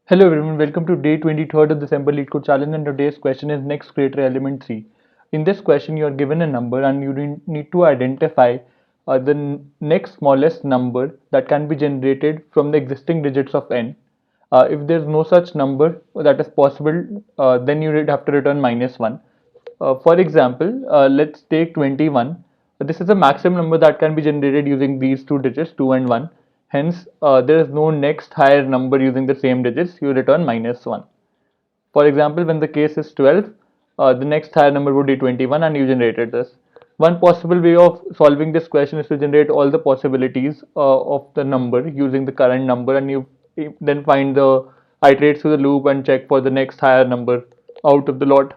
Hello everyone, welcome to day 23rd of December LeetCode Challenge, and today's question is next greater element 3. In this question you are given a number and you need to identify the next smallest number that can be generated from the existing digits of n. If there is no such number that is possible, then you would have to return -1. For example, let's take 21. This is the maximum number that can be generated using these two digits, 2 and 1. Hence, there is no next higher number using the same digits. You return -1. For example, when the case is 12, the next higher number would be 21 and you generated this. One possible way of solving this question is to generate all the possibilities of the number using the current number, and you then find the iterate through the loop and check for the next higher number out of the lot.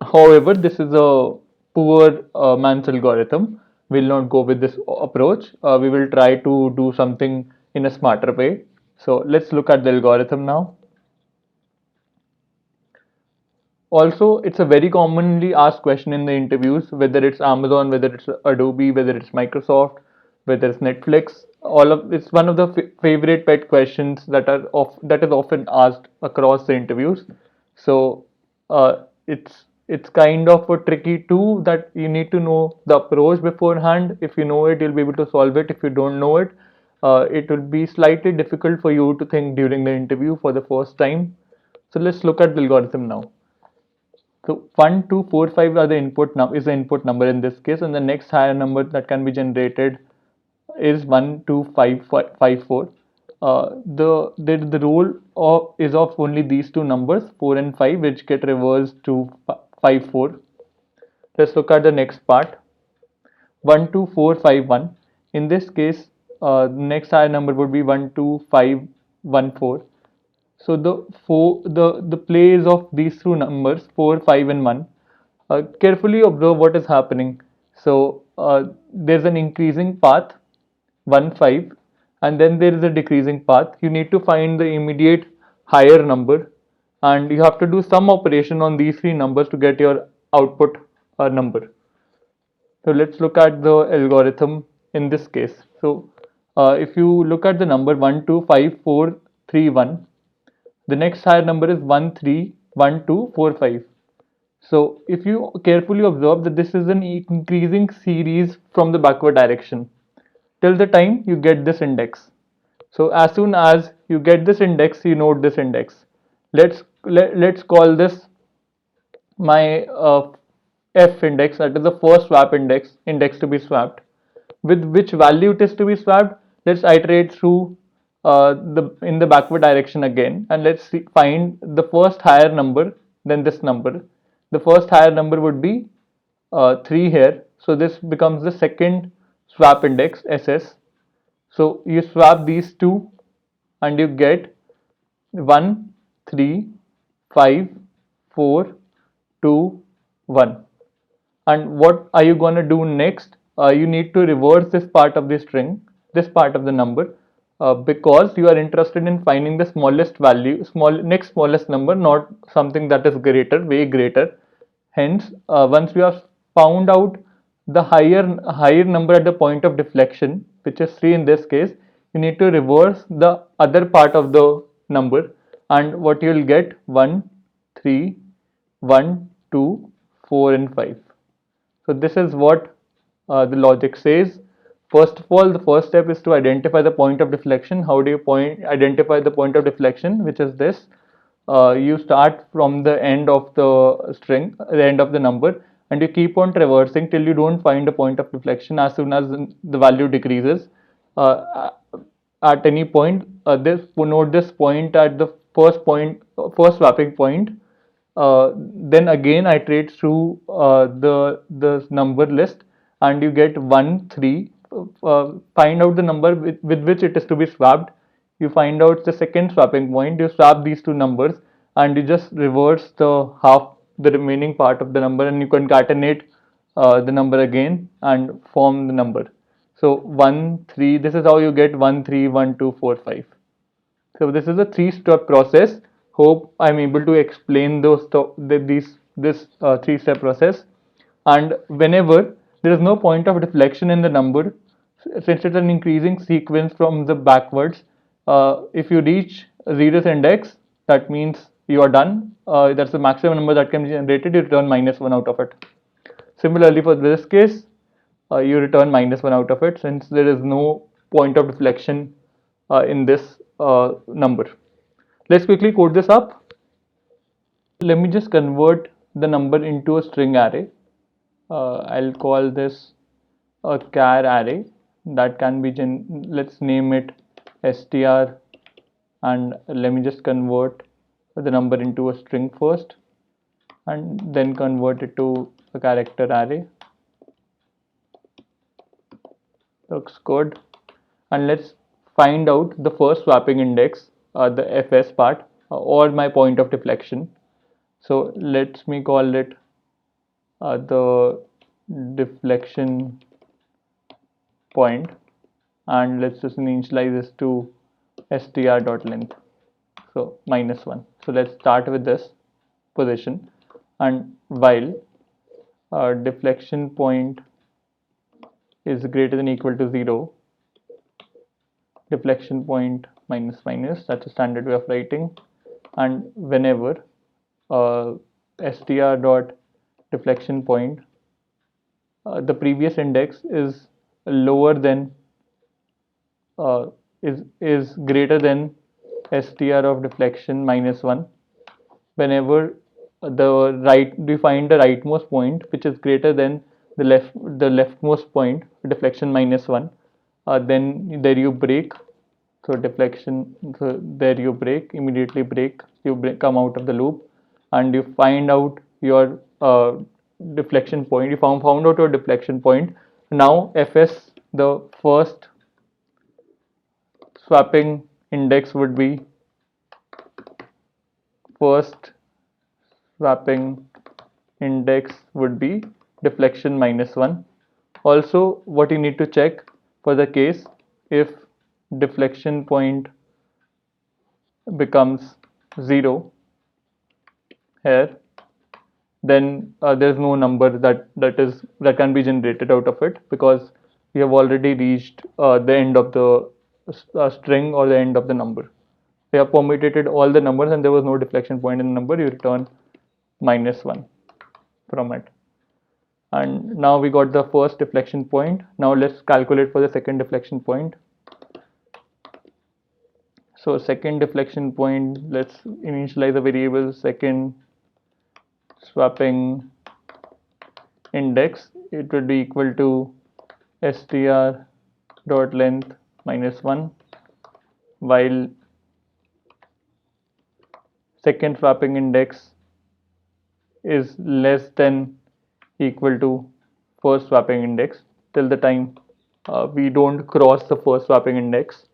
However, this is a poor man's algorithm. We'll not go with this approach. We will try to do something in a smarter way. So let's look at the algorithm now. Also, it's a very commonly asked question in the interviews, whether it's Amazon, whether it's Adobe, whether it's Microsoft, whether it's Netflix. All of it's one of the favorite pet questions that is often asked across the interviews. So it's kind of a tricky too, that you need to know the approach beforehand. If you know it, you'll be able to solve it. If you don't know it, it will be slightly difficult for you to think during the interview for the first time. So let's look at the algorithm now. So 1, 2, 4, 5 are the is the input number in this case, and the next higher number that can be generated is 1, 2, 5, 5, 4. The role is of only these two numbers, 4 and 5, which get reversed to 5, 4. Let's look at the next part. 1, 2, 4, 5, 1. In this case, next higher number would be 1, 2, 5, 1, 4. So the place of these two numbers, 4, 5 and 1, carefully observe what is happening. So there's an increasing path, 1, 5, and then there is a decreasing path. You need to find the immediate higher number, and you have to do some operation on these three numbers to get your output number. So let's look at the algorithm in this case. So if you look at the number 1, 2, 5, 4, 3, 1, the next higher number is 1, 3, 1, 2, 4, 5. So if you carefully observe that this is an increasing series from the backward direction till the time you get this index. So as soon as you get this index, you note this index. Let's call this my f index, that is the first swap index to be swapped. With which value it is to be swapped, let's iterate through the in the backward direction again, and find the first higher number than this number. The first higher number would be 3 here, so this becomes the second swap index, ss. So you swap these two and you get 1, 3, 5, 4, 2, 1. And what are you going to do next? You need to reverse this part of the string, this part of the number, because you are interested in finding the smallest value, next smallest number, not something that is greater, way greater. Hence, once you have found out the higher number at the point of deflection, which is 3 in this case, you need to reverse the other part of the number, and what you will get 1, 3, 1, 2, 4 and 5. So this is what the logic says. First of all, the first step is to identify the point of deflection. How do you identify the point of deflection, which is this? You start from the end of the string, the end of the number, and you keep on traversing till you don't find a point of deflection. As soon as the value decreases, at any point, note this point at the first swapping point. Then again iterate through the number list, and you get 1, 3. Find out the number with which it is to be swapped. You find out the second swapping point. You swap these two numbers, and you just reverse the remaining part of the number, and you concatenate the number again and form the number. So 1, 3. This is how you get 1, 3, 1, 2, 4, 5. So this is a three-step process. Hope I'm able to explain this three-step process. And whenever there is no point of deflection in the number, since it's an increasing sequence from the backwards, if you reach zeroth index, that means you are done. That's the maximum number that can be generated. You return -1 out of it. Similarly, for this case, you return -1 out of it, since there is no point of deflection in this number. Let's quickly code this up. Let me just convert the number into a string array. I'll call this a char array. That can be let's name it str, and let me just convert the number into a string first and then convert it to a character array. Looks good. And let's find out the first swapping index, the fs part, or my point of deflection. So let me call it the deflection point, and let's just initialize this to str.length, so -1. So let's start with this position, and while deflection point is greater than equal to 0, deflection point minus minus, that's a standard way of writing, and whenever str dot deflection point, the previous index is lower than is greater than str of deflection -1, whenever we find the rightmost point which is greater than the leftmost point, deflection -1, then there you break. So deflection, so there you break, immediately break, you come out of the loop, and you find out your deflection point. You found out your deflection point. Now fs, the first swapping index would be first swapping index would be deflection -1. Also, what you need to check for the case if deflection point becomes 0 here, then there's no number that can be generated out of it, because we have already reached the end of the string or the end of the number. We have permutated all the numbers and there was no deflection point in the number. You return -1 from it. And now we got the first deflection point. Now let's calculate for the second deflection point. So second deflection point, let's initialize a variable second swapping index. It would be equal to str dot length -1, while second swapping index is less than equal to first swapping index till the time we don't cross the first swapping index.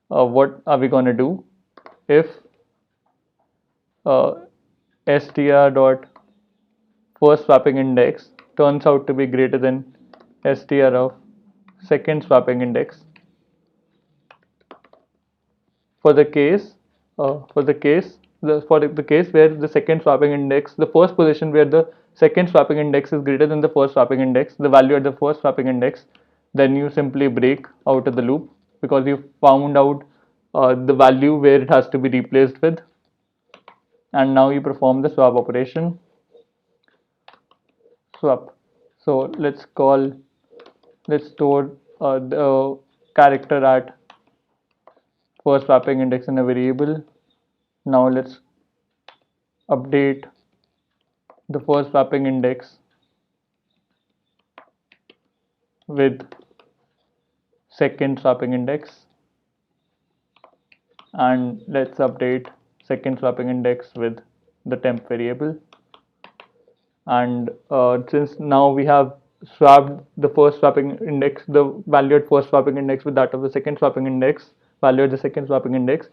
What are we going to do if str dot first swapping index turns out to be greater than str of second swapping index? For the case for the case where the second swapping index, the first position where the second swapping index is greater than the first swapping index, the value at the first swapping index, then you simply break out of the loop, because you found out the value where it has to be replaced with, and now you perform the swap operation. Swap. So let's store the character at first swapping index in a variable. Now let's update the first swapping index with second swapping index, and let's update second swapping index with the temp variable. And since now we have swapped the first swapping index, the value at first swapping index, with that of the second swapping index, value at the second swapping index,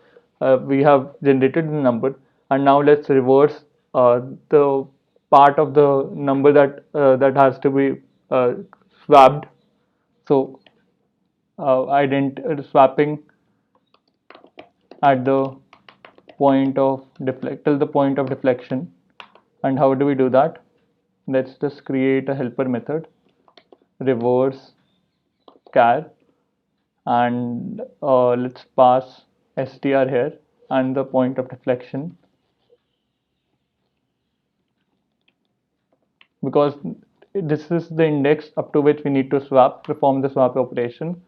we have generated the number. And now let's reverse the part of the number that has to be swapped. So swapping at the point of till the point of deflection. And how do we do that? Let's just create a helper method, reverse char, and let's pass str here, and the point of deflection, because this is the index up to which we need to perform the swap operation,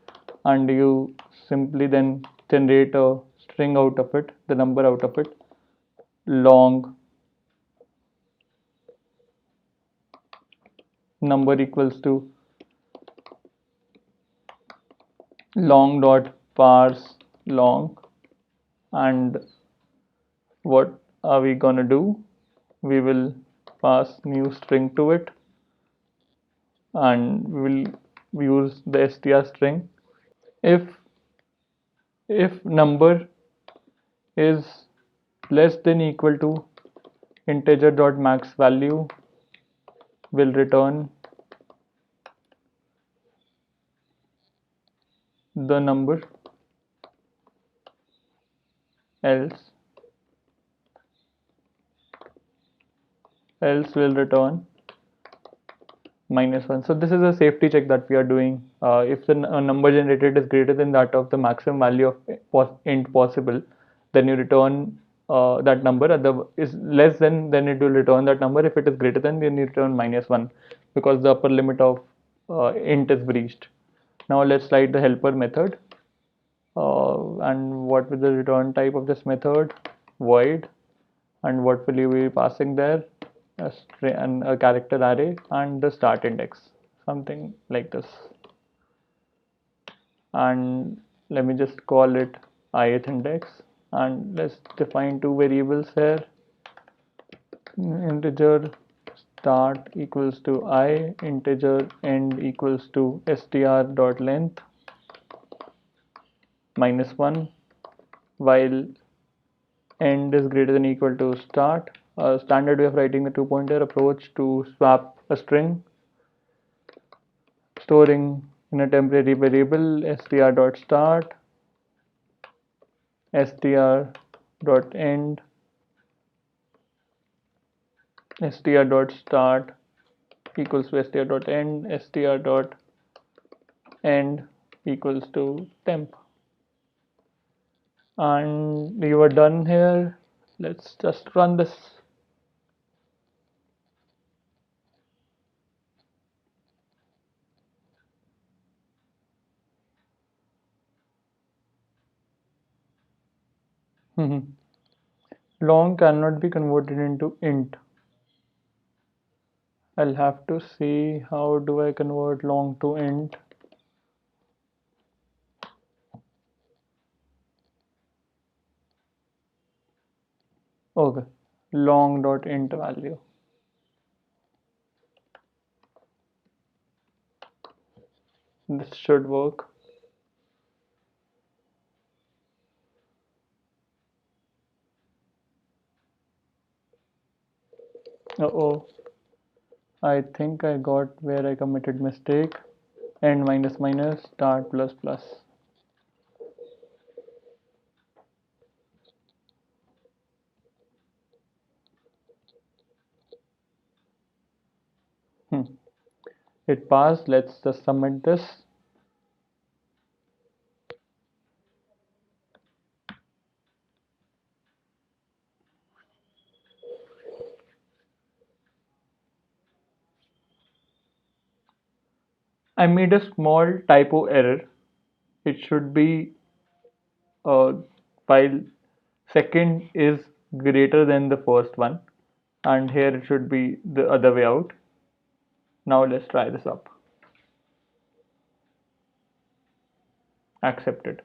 and you simply then generate a string out of it, the number out of it, long number equals to long dot parse long. And what are we gonna do? We will pass new string to it, and we will use the str string. If number is less than equal to integer dot max value, will return the number, else will return -1. So this is a safety check that we are doing. If the number generated is greater than that of the maximum value of int possible, then you return that number. Is less than, then it will return that number. If it is greater than, then you return -1, because the upper limit of int is breached. Now let's write the helper method. And what will the return type of this method? Void. And what will you be passing there? A string and a character array and the start index, something like this. And let me just call it ith index, and let's define two variables here. Integer start equals to I, integer end equals to str dot length -1, while end is greater than equal to start. A standard way of writing the two-pointer approach to swap a string, storing in a temporary variable str.start, str.end, str.start equals to str.end, str.end equals to temp. And you are done here. Let's just run this. Long cannot be converted into int. I'll have to see how do I convert long to int. Okay, long dot int value. This should work. Uh-oh, I think I got where I committed mistake. End minus minus, start plus plus. It passed. Let's just submit this. I made a small typo error. It should be while second is greater than the first one, and here it should be the other way out. Now let's try this up. Accepted.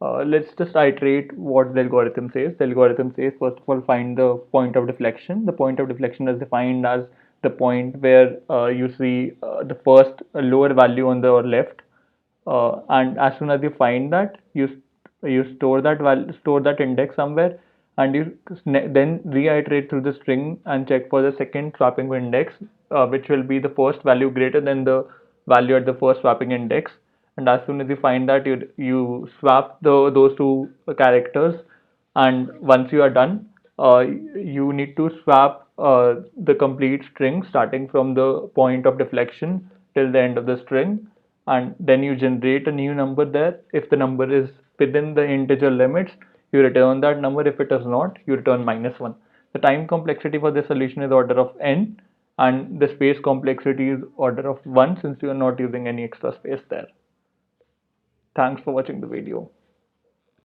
Let's just iterate what the algorithm says. The algorithm says, first of all, find the point of deflection. The point of deflection is defined as the point where you see the first lower value on the left, and as soon as you find that, you store that value, store that index somewhere, and you then reiterate through the string and check for the second swapping index, which will be the first value greater than the value at the first swapping index. And as soon as you find that, you swap those two characters, and once you are done, you need to swap the complete string starting from the point of deflection till the end of the string, and then you generate a new number there. If the number is within the integer limits, you return that number. If it is not, you return -1. The time complexity for this solution is order of n, and the space complexity is order of 1 since you are not using any extra space there. Thanks for watching the video.